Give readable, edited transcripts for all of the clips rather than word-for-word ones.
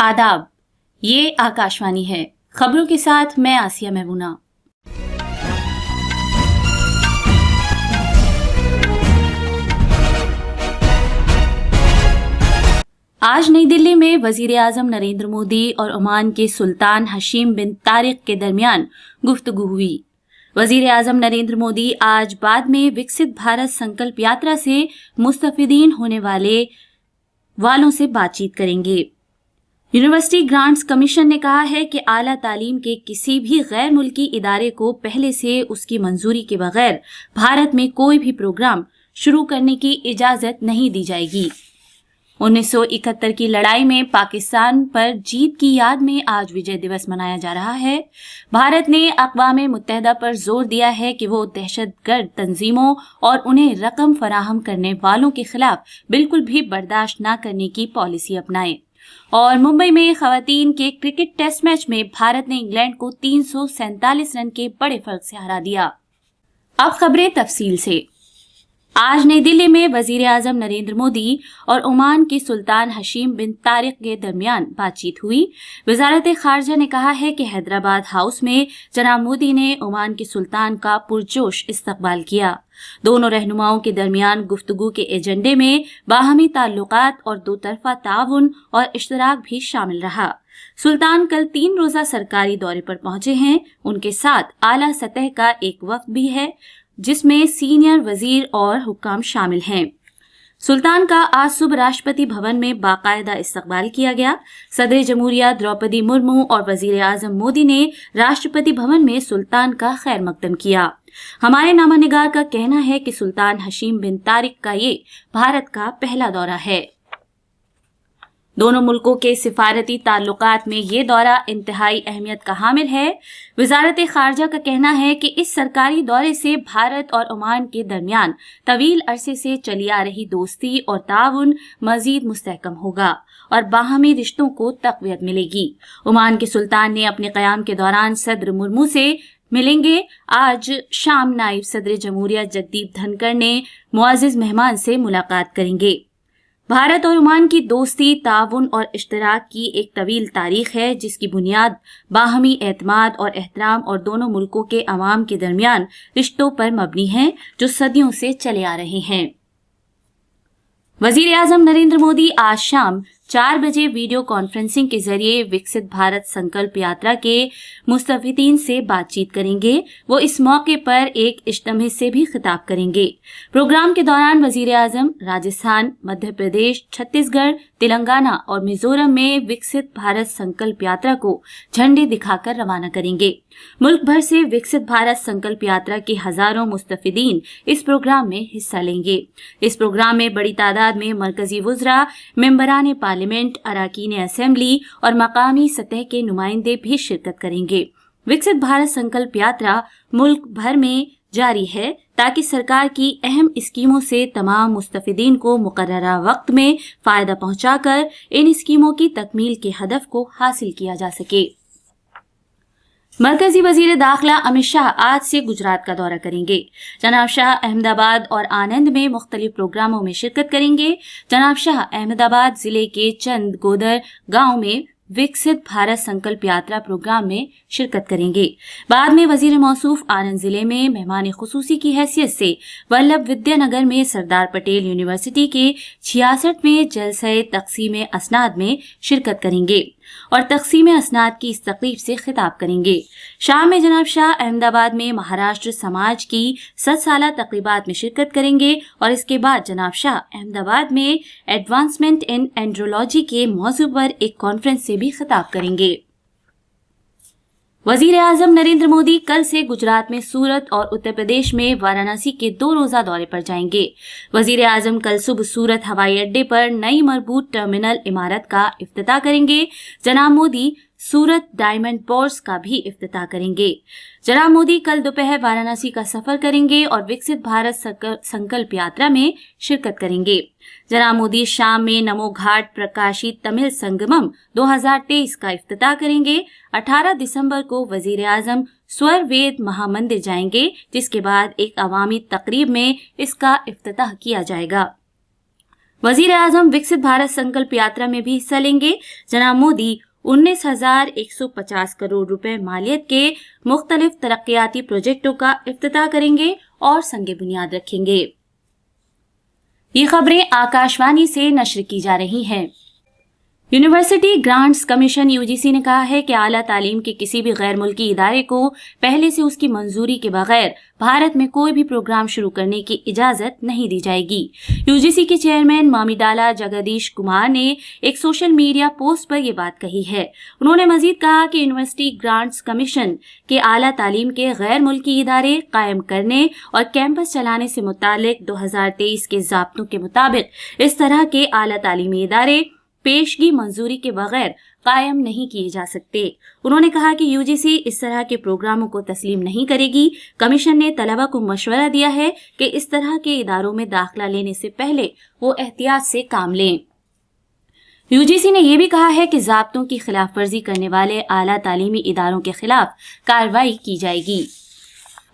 आदाब, ये आकाशवाणी है। खबरों के साथ मैं आसिया महबूना। आज नई दिल्ली में वजीर आजम नरेंद्र मोदी और ओमान के सुल्तान हशीम बिन तारिक के दरमियान गुफ्तगू हुई। वजीर आजम नरेंद्र मोदी आज बाद में विकसित भारत संकल्प यात्रा से मुस्तफिदीन होने वालों से बातचीत करेंगे। यूनिवर्सिटी ग्रांट्स कमीशन ने कहा है कि आला तालीम के किसी भी गैर मुल्की इदारे को पहले से उसकी मंजूरी के बगैर भारत में कोई भी प्रोग्राम शुरू करने की इजाजत नहीं दी जाएगी। 1971 की लड़ाई में पाकिस्तान पर जीत की याद में आज विजय दिवस मनाया जा रहा है। भारत ने अक़वाम मुत्तहिदा पर जोर दिया है कि वो दहशतगर्द तंजीमों और उन्हें रकम फराहम करने वालों के खिलाफ बिल्कुल भी बर्दाश्त न करने की पॉलिसी अपनाए। और मुंबई में खवातीन के क्रिकेट टेस्ट मैच में भारत ने इंग्लैंड को 347 रन के बड़े फर्क से हरा दिया। अब खबरें तफसील से। आज नई दिल्ली में वजीर आजम नरेंद्र मोदी और ओमान के सुल्तान हशीम बिन तारिक के दरमियान बातचीत हुई। वजारत खारजा ने कहा है कि हैदराबाद हाउस में जनाब मोदी ने ओमान के सुल्तान का पुरजोश इस्तकबाल किया। दोनों रहनुमाओं के दरमियान गुफ्तगू के एजेंडे में बाहमी ताल्लुकात और दो तरफा ताउन और इश्तराक भी शामिल रहा। सुल्तान कल 3 रोजा सरकारी दौरे पर पहुंचे हैं। उनके साथ आला सतह का एक वफ्द भी है जिसमें सीनियर वजीर और हुक्काम शामिल हैं। सुल्तान का आज सुबह राष्ट्रपति भवन में बाकायदा इस्तकबाल किया गया। सदर जमहूरिया द्रौपदी मुर्मू और वजीर आजम मोदी ने राष्ट्रपति भवन में सुल्तान का खैर मकदम किया। हमारे नामानिगार का कहना है कि सुल्तान हशीम बिन तारिक का ये भारत का पहला दौरा है। दोनों मुल्कों के सिफारती ताल्लुकात में ये दौरा इंतहाई अहमियत का हामिल है। वजारत खारजा का कहना है कि इस सरकारी दौरे से भारत और ओमान के दरमियान तवील अरसे से चली आ रही दोस्ती और ताउन मजीद मुस्तहकम होगा और बाहमी रिश्तों को तक़वियत मिलेगी। ओमान के सुल्तान ने अपने क़याम के दौरान सदर मुर्मू से मिलेंगे। आज शाम नायब सदर जमहूरिया जगदीप धनखड़ ने मुअज़्ज़िज़ मेहमान से मुलाकात करेंगे। भारत और ओमान की दोस्ती, ताउन और इश्तराक की एक तवील तारीख है जिसकी बुनियाद बाहमी एतमाद और एहतराम और दोनों मुल्कों के अवाम के दरमियान रिश्तों पर मबनी है जो सदियों से चले आ रहे हैं। वजीर आजम नरेंद्र मोदी आज शाम 4 बजे वीडियो कॉन्फ्रेंसिंग के जरिए विकसित भारत संकल्प यात्रा के मुस्तफिदीन से बातचीत करेंगे। वो इस मौके पर एक इज्तिमा से भी खिताब करेंगे। प्रोग्राम के दौरान वजीर आजम राजस्थान, मध्य प्रदेश, छत्तीसगढ़, तेलंगाना और मिजोरम में विकसित भारत संकल्प यात्रा को झंडे दिखाकर रवाना करेंगे। मुल्क भर से विकसित भारत संकल्प यात्रा के हजारों मुस्तफिदीन इस प्रोग्राम में हिस्सा लेंगे। इस प्रोग्राम में बड़ी तादाद में मरकजी वुज़रा, मेंबरान पार्लियामेंट, अराकीन असेंबली और मकामी सतह के नुमाइंदे भी शिरकत करेंगे। विकसित भारत संकल्प यात्रा मुल्क भर में जारी है ताकि सरकार की अहम स्कीमों से तमाम मुस्तफिदीन को मुकर्ररा वक्त में फायदा पहुंचाकर इन स्कीमों की तकमील के हदफ को हासिल किया जा सके। मरकजी वजीर दाखिला अमित शाह आज से गुजरात का दौरा करेंगे। जनाब शाह अहमदाबाद और आनंद में मुख्तलिफ प्रोग्रामों में शिरकत करेंगे। जनाब शाह अहमदाबाद जिले के चंद गोदर गांव में विकसित भारत संकल्प यात्रा प्रोग्राम में शिरकत करेंगे। बाद में वजीर मौसूफ आनंद जिले में मेहमान खुसूसी की हैसियत से वल्लभ विद्यानगर में सरदार पटेल यूनिवर्सिटी के 66वें जलसे तक़सीम असनाद में शिरकत करेंगे और तक़सीम असनाद की इस तकरीब से खिताब करेंगे। शाम में जनाब शाह अहमदाबाद में महाराष्ट्र समाज की 100 साला तकरीबात में शिरकत करेंगे और इसके बाद जनाब शाह अहमदाबाद में एडवांसमेंट इन एंड्रोलॉजी के मौजू पर एक कॉन्फ्रेंस से भी खिताब करेंगे। वजीर आजम नरेंद्र मोदी कल से गुजरात में सूरत और उत्तर प्रदेश में वाराणसी के 2 रोजा दौरे पर जाएंगे। वजीर आजम कल सुबह सूरत हवाई अड्डे पर नई मरबूत टर्मिनल इमारत का इफ्तिताह करेंगे। जनाब मोदी सूरत डायमंड पोर्ट्स का भी इफ्तिताह करेंगे। जनाब मोदी कल दोपहर वाराणसी का सफर करेंगे और विकसित भारत संकल्प यात्रा में शिरकत करेंगे। जनाब मोदी शाम में नमो घाट प्रकाशित तमिल संगमम 2023 का इफ्तिताह करेंगे। 18 दिसंबर को वजीर आजम स्वर वेद महामंदिर जाएंगे जिसके बाद एक अवामी तकरीब में इसका इफ्तिताह किया जाएगा। वजीर आजम विकसित भारत संकल्प यात्रा में भी हिस्सा लेंगे। जनाब मोदी 19,150 करोड़ रुपए मालियत के मुख्तलिफ तरक्याती प्रोजेक्टों का इफ्तिताह करेंगे और संग बुनियाद रखेंगे। ये खबरें आकाशवाणी से नश्र की जा रही हैं। यूनिवर्सिटी ग्रांट्स कमीशन यूजीसी ने कहा है कि आला तालीम के किसी भी गैर मुल्की इदारे को पहले से उसकी मंजूरी के बगैर भारत में कोई भी प्रोग्राम शुरू करने की इजाजत नहीं दी जाएगी। यूजीसी के चेयरमैन मामिडाला जगदीश कुमार ने एक सोशल मीडिया पोस्ट पर यह बात कही है। उन्होंने मजीद कहा कि यूनिवर्सिटी ग्रांट्स कमीशन के आला तालीम के गैर मुल्की इदारे कायम करने और कैंपस चलाने से मुतालिक 2023 के ज़ाब्तों के मुताबिक इस तरह के आला तालीमी इदारे पेशगी मंजूरी के बगैर कायम नहीं किए जा सकते। उन्होंने कहा कि यूजीसी इस तरह के प्रोग्रामों को तस्लीम नहीं करेगी। कमीशन ने तलबा को मशवरा दिया है कि इस तरह के इदारों में दाखिला लेने से पहले वो एहतियात से काम लें। यूजीसी ने यह भी कहा है कि ज़ाब्तों की खिलाफ वर्जी करने वाले आला तालीमी इदारों के खिलाफ कार्रवाई की जाएगी।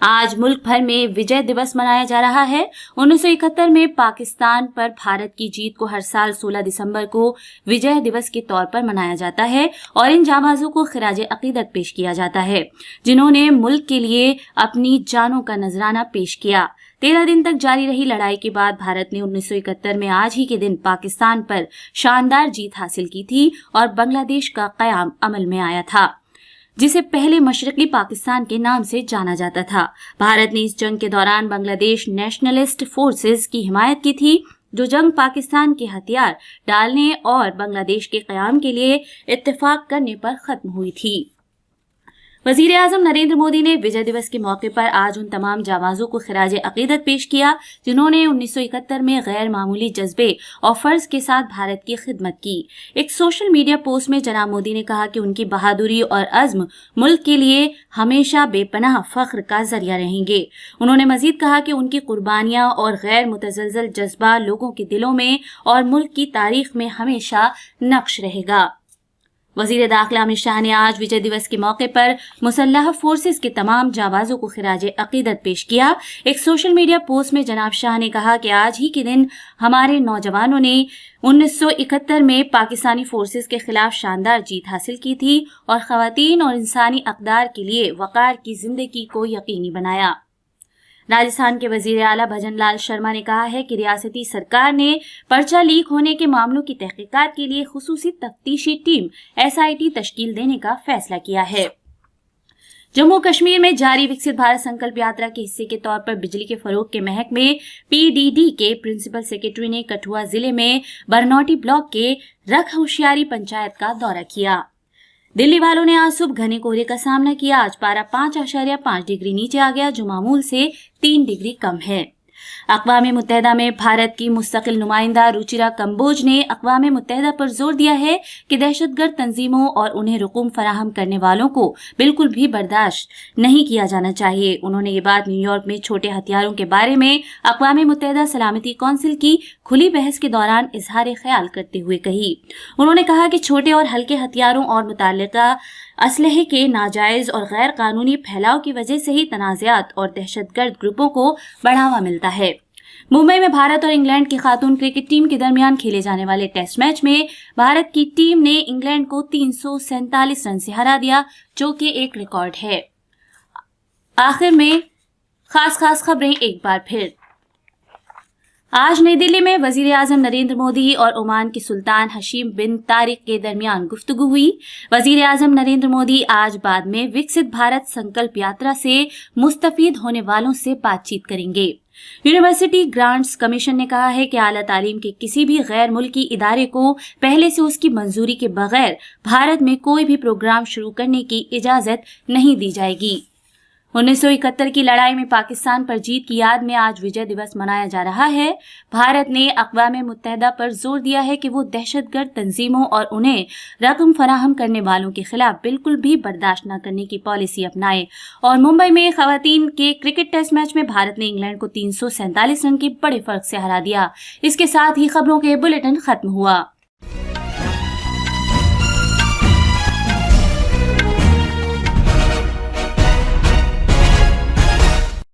आज मुल्क भर में विजय दिवस मनाया जा रहा है। 1971 में पाकिस्तान पर भारत की जीत को हर साल 16 दिसंबर को विजय दिवस के तौर पर मनाया जाता है और इन जाबाजों को खिराज अकीदत पेश किया जाता है, जिन्होंने मुल्क के लिए अपनी जानों का नजराना पेश किया। 13 दिन तक जारी रही लड़ाई के बाद भारत ने 1971 में आज ही के दिन पाकिस्तान पर शानदार जीत हासिल की थी और बांग्लादेश का क़याम अमल में आया था, जिसे पहले मशरकी पाकिस्तान के नाम से जाना जाता था। भारत ने इस जंग के दौरान बांग्लादेश नेशनलिस्ट फोर्सेस की हिमायत की थी, जो जंग पाकिस्तान के हथियार डालने और बांग्लादेश के क़याम के लिए इत्तेफाक करने पर खत्म हुई थी। वजीर आजम नरेंद्र मोदी ने विजय दिवस के मौके पर आज उन तमाम जाबाजों को खिराज अकीदत पेश किया जिन्होंने 1971 में गैर मामूली जज्बे और फर्ज के साथ भारत की खिदमत की। एक सोशल मीडिया पोस्ट में जनाब मोदी ने कहा कि उनकी बहादुरी और अज़्म मुल्क के लिए हमेशा बेपनाह फख्र का जरिया रहेंगे। उन्होंने मजीद कहा कि उनकी कुर्बानियां और गैर मुतज़लज़ल जज्बा लोगों के दिलों में और मुल्क की तारीख में हमेशा नक्श रहेगा। वजीर दाखिला अमित शाह ने आज विजय दिवस के मौके पर मुसल्लह फोर्सेस के तमाम जाबाजों को खिराज अकीदत पेश किया। एक सोशल मीडिया पोस्ट में जनाब शाह ने कहा कि आज ही के दिन हमारे नौजवानों ने 1971 में पाकिस्तानी फोर्सेस के खिलाफ शानदार जीत हासिल की थी और खवातीन और इंसानी अक़दार के लिए वक़ार की जिंदगी को यकीनी बनाया। राजस्थान के वजीर आला भजन लाल शर्मा ने कहा है कि रियासती सरकार ने पर्चा लीक होने के मामलों की तहकीकात के लिए खुसूसी तफ्तीशी टीम SIT तश्कील देने का फैसला किया है। जम्मू कश्मीर में जारी विकसित भारत संकल्प यात्रा के हिस्से के तौर पर बिजली के फरोग के महकमे PDD के प्रिंसिपल सेक्रेटरी ने कठुआ जिले में बरनौटी ब्लॉक के रख होशियारी पंचायत का दौरा किया। दिल्ली वालों ने आज सुबह घने कोहरे का सामना किया। आज पारा 5.5 डिग्री नीचे आ गया, जो मामूल से 3 डिग्री कम है। अक़वाम मुत्तहिदा में भारत की मुस्तकिल नुमाइंदा रुचिरा कंबोज ने अक़वाम मुत्तहिदा पर जोर दिया है कि दहशतगर्द तंजीमों और उन्हें रुकूम फराहम करने वालों को बिल्कुल भी बर्दाश्त नहीं किया जाना चाहिए। उन्होंने ये बात न्यूयॉर्क में छोटे हथियारों के बारे में अक़वाम मुत्तहिदा सलामती कौंसिल की खुली बहस के दौरान इजहार ख्याल करते हुए कही। उन्होंने कहा कि छोटे और हल्के हथियारों और मुताल्लिका असलहे के नाजायज और गैर कानूनी फैलाव की वजह से ही तनाज़ात और दहशतगर्द ग्रुपों को बढ़ावा मिलता है। मुंबई में भारत और इंग्लैंड की खातून क्रिकेट टीम के दरमियान खेले जाने वाले टेस्ट मैच में भारत की टीम ने इंग्लैंड को 347 रन से हरा दिया, जो कि एक रिकॉर्ड है। आखिर में खास खबरें एक बार फिर। आज नई दिल्ली में वजीर आजम नरेंद्र मोदी और ओमान के सुल्तान हशीम बिन तारिक के दरमियान गुफ्तगू हुई। वजीर आजम नरेंद्र मोदी आज बाद में विकसित भारत संकल्प यात्रा से मुस्तफीद होने वालों से बातचीत करेंगे। यूनिवर्सिटी ग्रांट्स कमीशन ने कहा है कि आला तालीम के किसी भी गैर मुल्की इदारे को पहले से उसकी मंजूरी के बगैर भारत में कोई भी प्रोग्राम शुरू करने की इजाजत नहीं दी जाएगी। 1971 की लड़ाई में पाकिस्तान पर जीत की याद में आज विजय दिवस मनाया जा रहा है। भारत ने अक़वाम मुत्तहिदा पर जोर दिया है कि वो दहशतगर्द तंजीमों और उन्हें रकम फराहम करने वालों के खिलाफ बिल्कुल भी बर्दाश्त न करने की पॉलिसी अपनाए। और मुंबई में खवातीन के क्रिकेट टेस्ट मैच में भारत ने इंग्लैंड को 347 रन के बड़े फर्क से हरा दिया। इसके साथ ही खबरों के बुलेटिन खत्म हुआ।